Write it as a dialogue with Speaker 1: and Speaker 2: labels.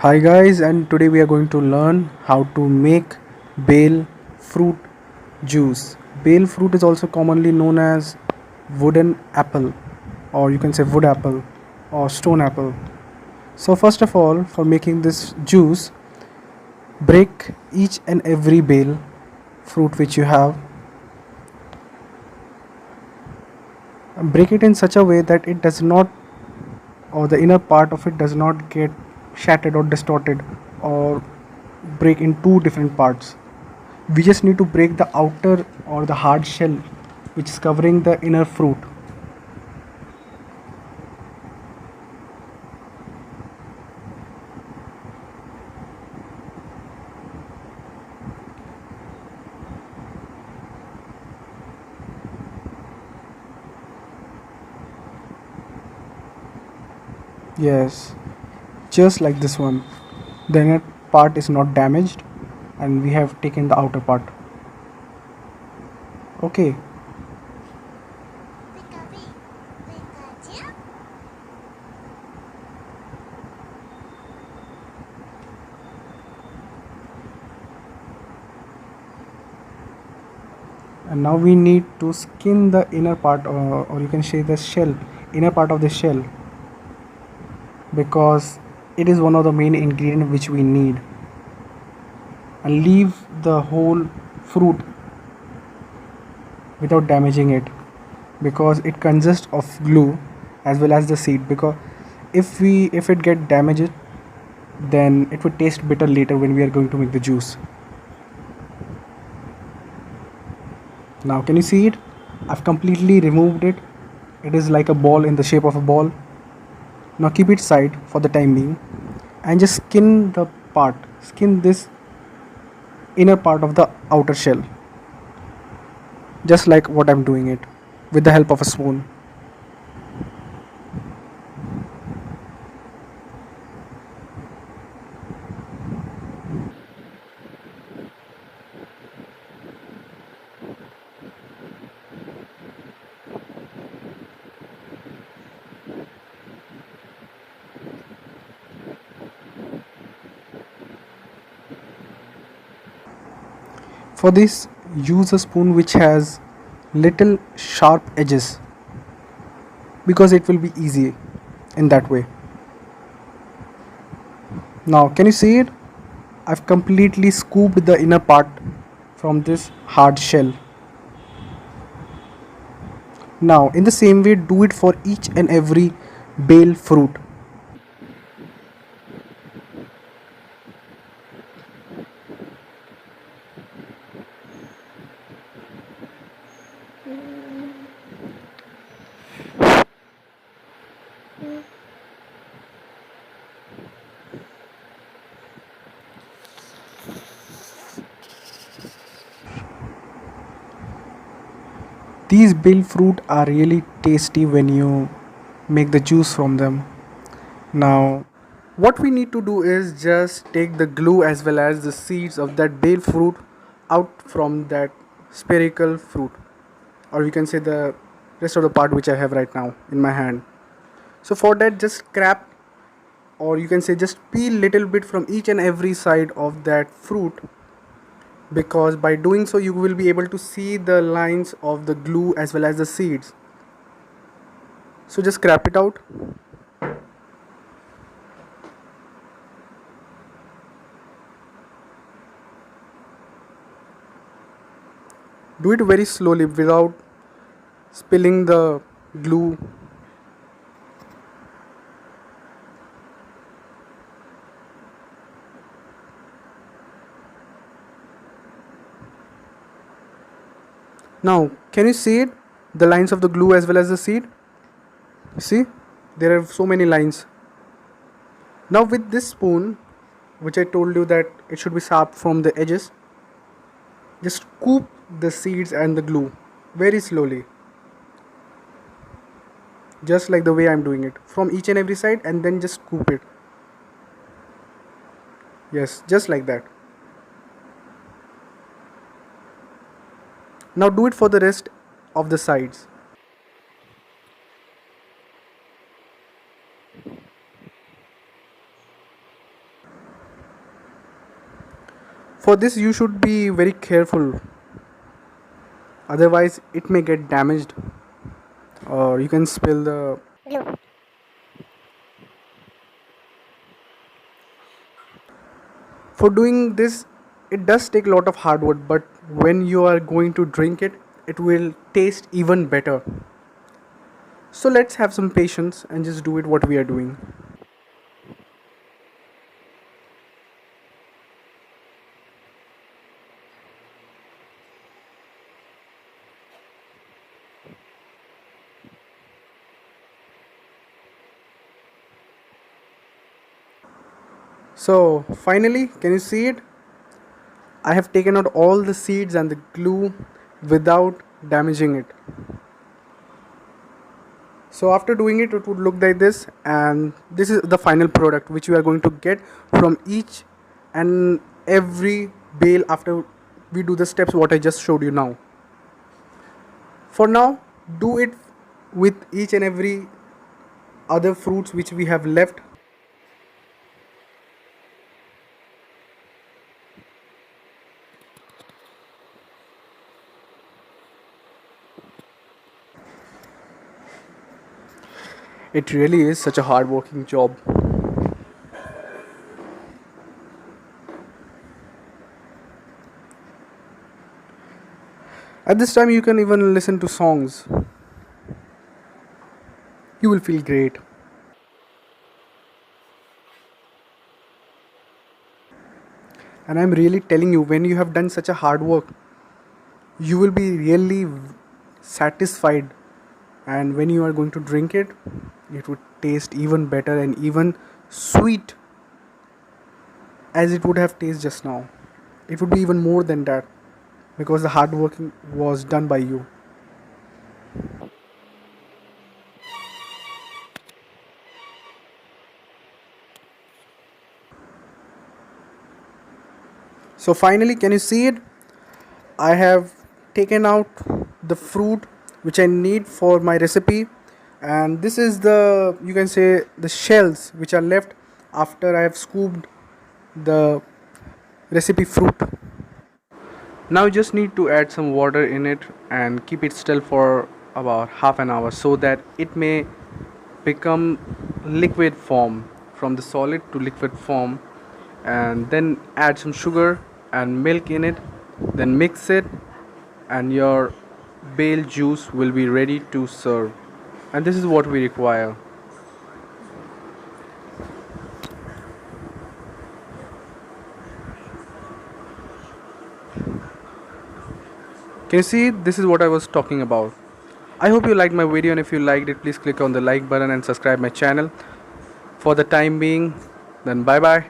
Speaker 1: Hi guys, and today we are going to learn how to make bale fruit juice. Bale fruit is also commonly known as wooden apple, or you can say wood apple or stone apple. So first of all, for making this juice, break each and every bale fruit which you have. Break it in such a way that it does not, or the inner part of it does not get shattered or distorted or break in two different parts. We just need to break the outer or the hard shell which is covering the inner fruit. Yes, just like this one. The inner part is not damaged and we have taken the outer part. Okay, and now we need to skin the inner part, or you can say the shell, inner part of the shell, because it is one of the main ingredients which we need, and leave the whole fruit without damaging it, because it consists of glue as well as the seed. Because if it get damaged, then it would taste bitter later when we are going to make the juice. Now can you see it? I've completely removed it. It is like a ball, in the shape of a ball. Now keep it side for the time being and just skin this inner part of the outer shell, just like what I'm doing it with the help of a spoon. For this, use a spoon which has little sharp edges, because it will be easy in that way. Now can you see it? I've completely scooped the inner part from this hard shell. Now in the same way, do it for each and every bale fruit. These bale fruit are really tasty when you make the juice from them. Now, what we need to do is just take the glue as well as the seeds of that bale fruit out from that spherical fruit, or you can say the rest of the part which I have right now in my hand. So for that, just scrap, or you can say just peel little bit from each and every side of that fruit, because by doing so you will be able to see the lines of the glue as well as the seeds. So just scrap it out. Do it very slowly without spilling the glue. Now can you see it, the lines of the glue as well as the seed? See, there are so many lines. Now with this spoon, which I told you that it should be sharp from the edges, just scoop the seeds and the glue very slowly, just like the way I'm doing it, from each and every side, and then just scoop it. Yes, just like that. Now do it for the rest of the sides. For this you should be very careful, otherwise it may get damaged or you can spill the glue. For doing this, it does take a lot of hard work, but when you are going to drink it, it will taste even better. So let's have some patience and just do it what we are doing. So finally, can you see it? I have taken out all the seeds and the glue without damaging it. So after doing it, it would look like this, and this is the final product which you are going to get from each and every bale after we do the steps what I just showed you now. For now, do it with each and every other fruits which we have left. It really is such a hard working job. At this time you can even listen to songs. You will feel great. And I'm really telling you, when you have done such a hard work, you will be really satisfied, and when you are going to drink it, it would taste even better and even sweet as it would have tasted just now. It would be even more than that because the hard work was done by you. So finally, can you see it? I have taken out the fruit which I need for my recipe, and this is the, you can say, the shells which are left after I have scooped the recipe fruit. Now you just need to add some water in it and keep it still for about half an hour so that it may become liquid form, from the solid to liquid form, and then add some sugar and milk in it, then mix it, and your bale juice will be ready to serve. And this is what we require. Can you see? This is what I was talking about. I hope you liked my video, and if you liked it, please click on the like button and subscribe my channel. For the time being, then bye bye.